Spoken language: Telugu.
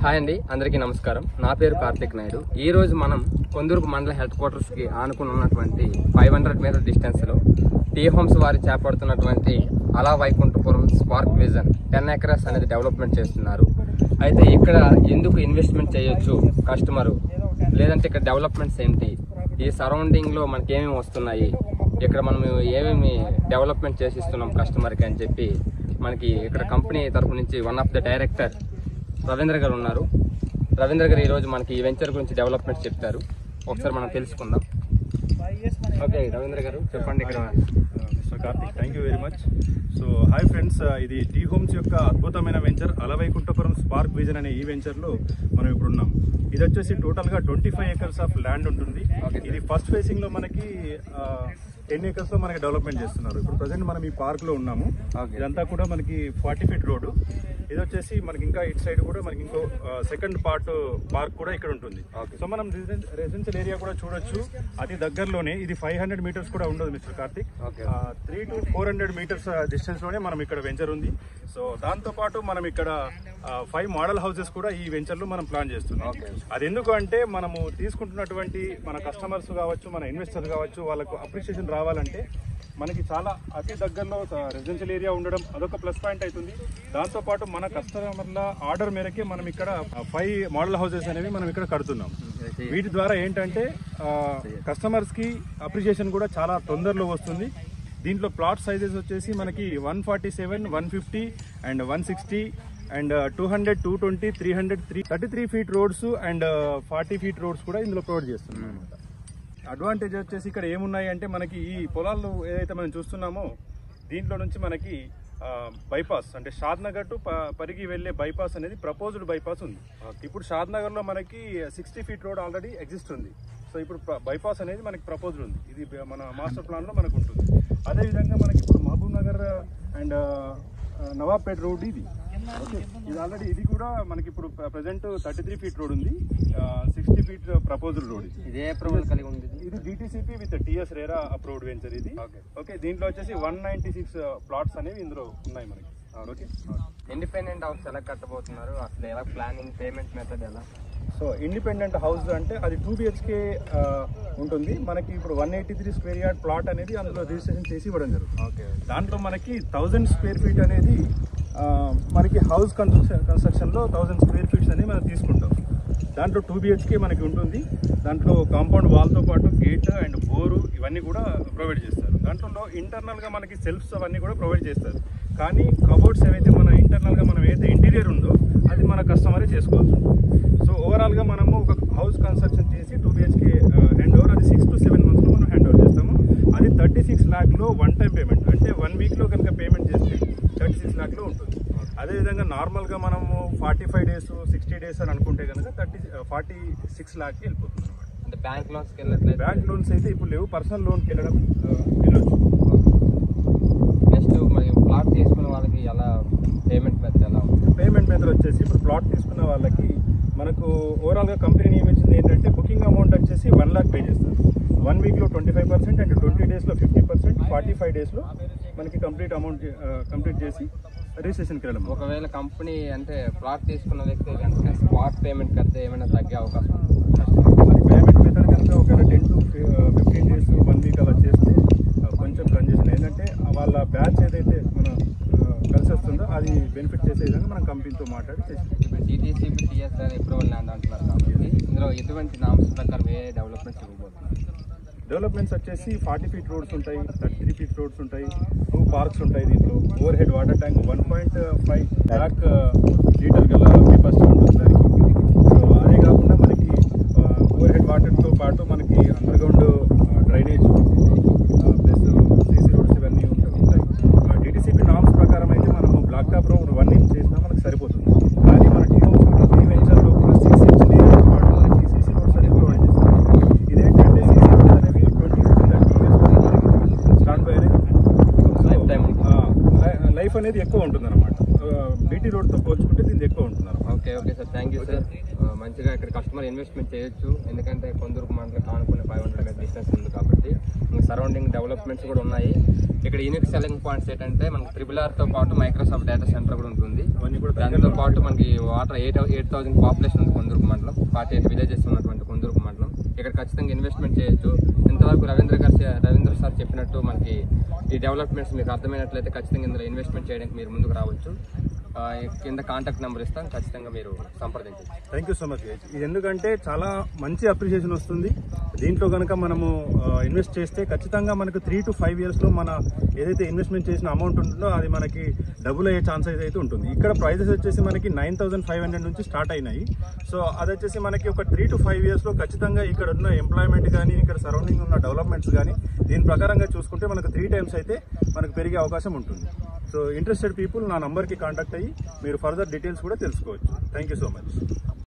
హాయ్ అండి, అందరికీ నమస్కారం. నా పేరు కార్తిక్ నాయుడు. ఈ రోజు మనం కొందూరు మండల హెడ్ క్వార్టర్స్ కి ఆనుకుని ఉన్నటువంటి 500 మీటర్ డిస్టెన్స్ లో టీ హోమ్స్ వారి చేపడుతున్నటువంటి అలా వైకుంఠపురం స్పార్క్ విజన్ 10 acres అనేది డెవలప్మెంట్ చేస్తున్నారు. అయితే ఇక్కడ ఎందుకు ఇన్వెస్ట్మెంట్ చేయొచ్చు కస్టమరు, లేదంటే ఇక్కడ డెవలప్మెంట్స్ ఏంటి, ఈ సరౌండింగ్ లో మనకి ఏమేమి వస్తున్నాయి, ఇక్కడ మనం ఏమేమి డెవలప్మెంట్ చేసిస్తున్నాం కస్టమర్కి అని చెప్పి మనకి ఇక్కడ కంపెనీ తరఫు నుంచి one of the director Ravindra గారు ఉన్నారు. రవీంద్ర గారు ఈరోజు మనకి ఈ వెంచర్ గురించి డెవలప్మెంట్ చెప్తారు. ఒకసారి మనం తెలుసుకుందాం. ఓకే రవీంద్ర గారు చెప్పండి. ఇక్కడ mister Karthik, thank you very much. So hi friends, ఇది టీ హోమ్స్ యొక్క అద్భుతమైన వెంచర్ అలవైకుంఠపురం స్పార్క్ విజన్ అనే ఈ వెంచర్లో మనం ఇప్పుడు ఉన్నాం. ఇది వచ్చేసి టోటల్గా 25 acres ఆఫ్ ల్యాండ్ ఉంటుంది. ఇది ఫస్ట్ ఫేసింగ్లో మనకి 10 acres లో మనకి డెవలప్మెంట్ చేస్తున్నారు. ఇప్పుడు ప్రజెంట్ మనం ఈ పార్క్ లో ఉన్నాము. ఇదంతా కూడా మనకి 40 feet రోడ్. ఇది వచ్చేసి మనకి ఇంకా ఇటు సైడ్ కూడా మనకి ఇంకో సెకండ్ పార్ట్ పార్క్ కూడా ఇక్కడ ఉంటుంది. సో మనం రెసిడెన్షియల్ ఏరియా కూడా చూడొచ్చు. అతి దగ్గరలోనే ఇది 500 meters కూడా ఉండదు mister Karthik. 300 to 400 meters distance లోనే మనం ఇక్కడ వెంచర్ ఉంది. సో దాంతో పాటు మనం ఇక్కడ 5 మోడల్ హౌసెస్ కూడా ఈ వెంచర్ లో మనం ప్లాన్ చేస్తున్నాం. అది ఎందుకు అంటే మనము తీసుకుంటున్నటువంటి మన కస్టమర్స్ కావచ్చు, మన ఇన్వెస్టర్స్ కావచ్చు, వాళ్ళకు అప్రిషియేషన్ రావాలంటే మనకి చాలా అతి దగ్గరలో రెసిడెన్షియల్ ఏరియా ఉండడం అదొక ప్లస్ పాయింట్ అవుతుంది. దాంతోపాటు మన కస్టమర్ల ఆర్డర్ మేరకే మనం ఇక్కడ 5 మోడల్ హౌసెస్ అనేవి మనం ఇక్కడ కడుతున్నాం. వీటి ద్వారా ఏంటంటే కస్టమర్స్ కి అప్రిషియేషన్ కూడా చాలా తొందరలో వస్తుంది. దీంట్లో ప్లాట్ సైజెస్ వచ్చేసి మనకి 147, 150 and 160 and 200, 220, 300, 33 feet roads and 40 feet roads కూడా ఇందులో ప్రొవైడ్ చేస్తున్నాం అనమాట. అడ్వాంటేజ్ వచ్చేసి ఇక్కడ ఏమున్నాయి అంటే మనకి ఈ పొలాలు ఏదైతే మనం చూస్తున్నామో దీంట్లో నుంచి మనకి బైపాస్ అంటే షాద్నగర్ టు పరిగి వెళ్లే బైపాస్ అనేది ప్రపోజ్డ్ బైపాస్ ఉంది. ఇప్పుడు షాద్నగర్ లో మనకి 60 feet రోడ్ ఆల్రెడీ ఎగ్జిస్ట్ ఉంది. సో ఇప్పుడు బైపాస్ అనేది మనకి ప్రపోజ్డ్ ఉంది. ఇది మన మాస్టర్ ప్లాన్ లో మనకు ఉంటుంది. అదేవిధంగా మనకి ఇప్పుడు మహబూబ్ నగర్ అండ్ నవాబ్పేట రోడ్ ఇది ఆల్రెడీ ఇది కూడా మనకి ఇప్పుడు ప్రెసెంట్ 33 feet రోడ్ ఉంది. 60 feet ప్రపోజ్డ్ రోడ్. ఇదే అప్రూవల్ కలిగి ఉంది. ఇది DTCP with TS RERA approved venture ఇది. ఓకే, దీంట్లో వచ్చేసి 196 ప్లాట్స్ అనేవి ఇందులో ఉన్నాయి మనకి. ఓకే, ఇండిపెండెంట్ హౌస్ ఎలా కట్టబోతున్నారు, అసలు ఎలా ప్లానింగ్, పేమెంట్ మెథడ్ ఎలా? సో ఇండిపెండెంట్ హౌస్ అంటే అది 2 BHK ఉంటుంది. మనకి ఇప్పుడు 183 square yard ప్లాట్ అనేది అందులో రిజిస్ట్రేషన్ చేసి ఇవ్వడం జరుగుతుంది. దాంట్లో మనకి 1000 square feet అనేది మనకి హౌస్ కన్స్ట్రక్షన్లో 1000 square feet అనేది మనం తీసుకుంటాం. దాంట్లో 2 BHK మనకి ఉంటుంది. దాంట్లో కాంపౌండ్ వాల్తో పాటు గేట్ అండ్ బోరు ఇవన్నీ కూడా ప్రొవైడ్ చేస్తారు. దాంట్లో ఇంటర్నల్గా మనకి సెల్ఫ్స్ అవన్నీ కూడా ప్రొవైడ్ చేస్తారు. కానీ కబోర్డ్స్ ఏవైతే మన ఇంటర్నల్గా మనం ఏదైతే ఇంటీరియర్ ఉందో అది మన కస్టమరే చేసుకోవచ్చు. సో ఓవరాల్గా మనము ఒక హౌస్ కన్స్ట్రక్షన్ చేసి 2 BHK హ్యాండ్ ఓవర్, అది 6 to 7 months మనం హ్యాండ్ ఓవర్ చేస్తాము. అది 36 lakhలో వన్ టైం పేమెంట్, అంటే 1 weekలో కనుక పేమెంట్ చేస్తే 36 lakhలో ఉంటుంది. అదేవిధంగా నార్మల్గా మనము 45 days 60 days అని అనుకుంటే కనుక 46 lakhకి వెళ్ళిపోతుంది అనమాట. అంటే బ్యాంక్ లోన్స్కి వెళ్ళట్లేదు. బ్యాంక్ లోన్స్ అయితే ఇప్పుడు లేవు, పర్సనల్ లోన్కి వెళ్ళొచ్చు. నెక్స్ట్ మరి ప్లాట్ తీసుకున్న వాళ్ళకి ఎలా పేమెంట్ మెథడ్ ఎలా ఉంటుంది? పేమెంట్ మెథడ్ వచ్చేసి ఇప్పుడు ప్లాట్ తీసుకున్న వాళ్ళకి మనకు ఓవరాల్గా కంపెనీ నియమించింది ఏంటంటే బుకింగ్ అమౌంట్ వచ్చేసి 1 lakh పే చేస్తారు. 1 weekలో 25% అండ్ 20 daysలో 50%, 45 daysలో మనకి కంప్లీట్ అమౌంట్ కంప్లీట్ చేసి రిజిస్ట్రేషన్కి వెళ్ళడం. ఒకవేళ కంపెనీ అంటే ప్లాట్ తీసుకున్న వ్యక్తి వెంటనే స్పాట్ పేమెంట్ కడితే ఏమైనా తగ్గే అవకాశం ఉంది? అది పేమెంట్ మెథడ్ కనుక ఒకవేళ 10 to 15 days 1 week అలా చేస్తే కొంచెం కన్జెషన్, ఏంటంటే వాళ్ళ బ్యాచ్ ఏదైతే మన కలిసి వస్తుందో అది బెనిఫిట్ చేసే విధంగా మనం కంపెనీతో మాట్లాడి చేస్తాం. డిటిసిపి టిఎస్ఆర్ అప్రూవల్ ల్యాండ్ అంటున్నారు కాబట్టి ఇందులో ఎటువంటి నామ్స్ ప్రకారం ఏ డెవలప్మెంట్స్ ఇవ్వబోతున్నారు? డెవలప్మెంట్స్ వచ్చేసి 40 feet రోడ్స్ ఉంటాయి, 33 feet రోడ్స్ ఉంటాయి, 2 parks ఉంటాయి. దీంట్లో over head water tank 1.5 lakh litre గల కెపాసిటీ ఉంటుంది దానికి. సో అదే కాకుండా మనకి ఓవర్ హెడ్ వాటర్తో పాటు మనకి under ground drainage plus CC roads ఇవన్నీ ఉంటాయి. డిటిసిపి నామ్స్ ప్రకారం అయితే మనము బ్లాక్ టాప్ రోడ్ 1 inch చేసినా మనకు సరిపోతుంది. కానీ మన టీ హోమ్స్ ఈ వెంచర్లో కూడా 6 inch నీళ్ళతో పాటు మనకి సీసీ రోడ్స్ అనేవి ప్రొవైడ్ చేస్తారు. ఇదేంటంటే సీసీ రోడ్స్ అనేవి 20 to 30 years స్టాండ్ బై అనేది లైఫ్ అనేది ఎక్కువ ఉంటుంది అనమాట. బీటీ రోడ్ రోడ్తో పోల్చుకుంటే దీనికి ఎక్కువ ఉంటున్నారు. Okay sir, thank you sir. మంచిగా ఇక్కడ కస్టమర్ ఇన్వెస్ట్మెంట్ చేయొచ్చు, ఎందుకంటే కొందరుకు మండలం ఆనుకునే 500 మీటర్ డిస్టెన్స్ ఉంది కాబట్టి సరౌండింగ్ డెవలప్మెంట్స్ కూడా ఉన్నాయి. ఇక్కడ యూనిక్ సెల్లింగ్ పాయింట్స్ ఏంటంటే మనకి RRR తో పాటు మైక్రోసాఫ్ట్ డేటా సెంటర్ కూడా ఉంటుంది. దాంతో పాటు మనకి వాటర్ 8,000 పాపులేషన్ ఉంది కొందరుకు మండలం, 48 విలేజెస్ ఉన్నటువంటి కొందరుకు మండలం. ఇక్కడ ఖచ్చితంగా ఇన్వెస్ట్మెంట్ చేయొచ్చు. ఇంతవరకు రవీంద్ర సార్ చెప్పినట్టు మనకి ఈ డెవలప్మెంట్స్ మీకు అర్థమైనట్లయితే ఖచ్చితంగా ఇందులో ఇన్వెస్ట్మెంట్ చేయడానికి మీరు ముందుకు రావచ్చు. కింద కాంటాక్ట్ నెంబర్ ఇస్తాను, ఖచ్చితంగా మీరు సంప్రదించండి. Thank you so much. ఇది ఎందుకంటే చాలా మంచి అప్రిషియేషన్ వస్తుంది. దీంట్లో కనుక మనము ఇన్వెస్ట్ చేస్తే ఖచ్చితంగా మనకు 3 to 5 yearsలో మన ఏదైతే ఇన్వెస్ట్మెంట్ చేసిన అమౌంట్ ఉంటుందో అది మనకి డబుల్ అయ్యే ఛాన్సెస్ అయితే ఉంటుంది. ఇక్కడ ప్రైజెస్ వచ్చేసి మనకి 9,500 నుంచి స్టార్ట్ అయినాయి. సో అది వచ్చేసి మనకి ఒక 3 to 5 yearsలో ఖచ్చితంగా ఇక్కడ ఉన్న ఎంప్లాయ్మెంట్ కానీ ఇక్కడ సరౌండింగ్ ఉన్న డెవలప్మెంట్స్ కానీ దీని ప్రకారంగా చూసుకుంటే మనకు 3 times అయితే మనకు పెరిగే అవకాశం ఉంటుంది. సో ఇంట్రెస్టెడ్ పీపుల్ నా నంబర్కి కాంటాక్ట్ అయ్యి మీరు ఫర్దర్ డీటెయిల్స్ కూడా తెలుసుకోవచ్చు. Thank you so much.